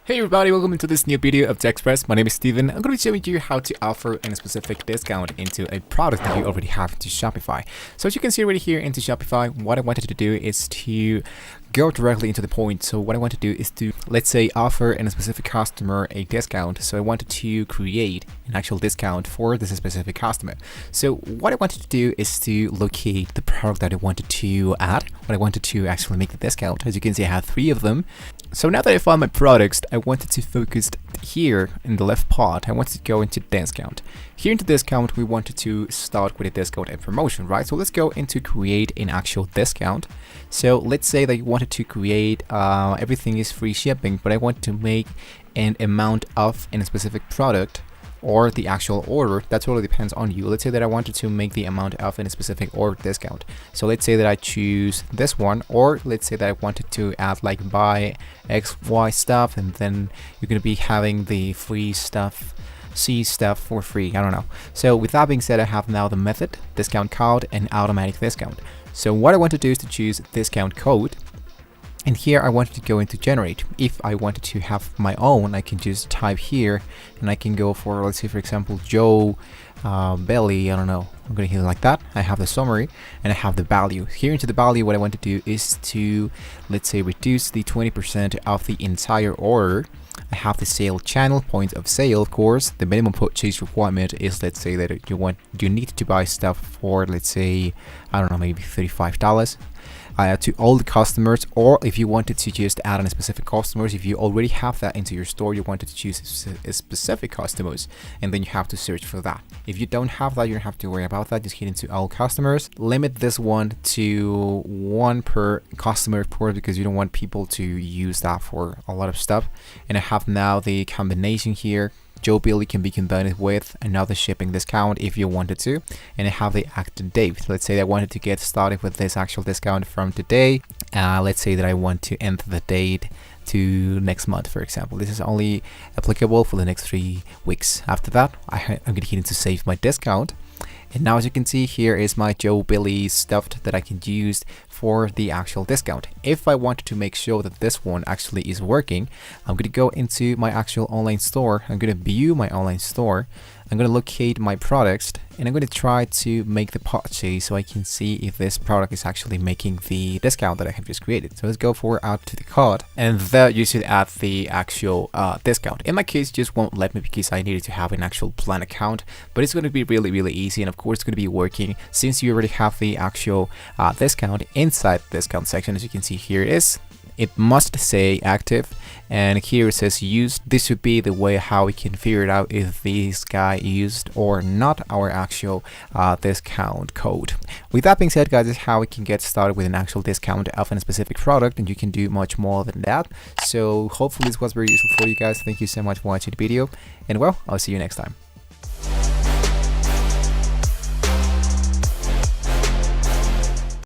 Hey everybody, welcome into this new video of TechExpress. My name is Steven. I'm going to be showing you how to offer a specific discount into a product that you already have into Shopify. So as you can see right here into Shopify, what I wanted to do is to go directly into the point. So what I want to do is to, let's say, offer a specific customer a discount. So I wanted to create an actual discount for this specific customer. So what I wanted to do is to locate the product that I wanted to add, what I wanted to actually make the discount. As you can see, I have 3 of them. So now that I found my products, I wanted to focus here in the left part. I wanted to go into discount. Here into discount, we wanted to start with a discount and promotion, right? So let's go into create an actual discount. So let's say that you wanted to create everything is free shipping, but I want to make an amount of a specific product or the actual order. That totally depends on you. Let's say that I wanted to make the amount of a specific order discount. So let's say that I choose this one, or let's say that I wanted to add like buy XY stuff, and then you're going to be having the free stuff, C stuff for free. I don't know. So with that being said, I have now the method, discount code, and automatic discount. So what I want to do is to choose discount code. And here I wanted to go into generate. If I wanted to have my own, I can just type here and I can go for, let's say for example, Joe Belly, I don't know, I'm going to hit it like that. I have the summary and I have the value. Here into the value, what I want to do is to, let's say, reduce the 20% of the entire order. I have the sale channel, point of sale, of course. The minimum purchase requirement is, let's say that you need to buy stuff for, let's say, I don't know, maybe $35. To all the customers, or if you wanted to just add on specific customers, if you already have that into your store, you wanted to choose a specific customers, and then you have to search for that. If you don't have that, you don't have to worry about that. Just hit into all customers, limit this one to 1 per customer, of course, because you don't want people to use that for a lot of stuff. And I have now the combination here. Joe Billy can be combined with another shipping discount if you wanted to, and I have the active date. Let's say I wanted to get started with this actual discount from today. Let's say that I want to enter the date to next month, for example. This is only applicable for the next 3 weeks. After that, I'm going to hit into save my discount. And now as you can see, here is my Joe Billy stuff that I can use for the actual discount. If I wanted to make sure that this one actually is working, I'm going to go into my actual online store. I'm going to view my online store. I'm going to locate my products, and I'm going to try to make the purchase so I can see if this product is actually making the discount that I have just created. So let's go for add to the cart, and there you should add the actual discount. In my case, it just won't let me because I needed to have an actual plan account, but it's going to be really easy, and of course it's going to be working since you already have the actual discount inside the discount section. As you can see, here it is. It must say active, and here it says used. This would be the way how we can figure it out if this guy used or not our actual discount code. With that being said, guys, this is how we can get started with an actual discount of a specific product, and you can do much more than that. So hopefully this was very useful for you guys. Thank you so much for watching the video, and well, I'll see you next time.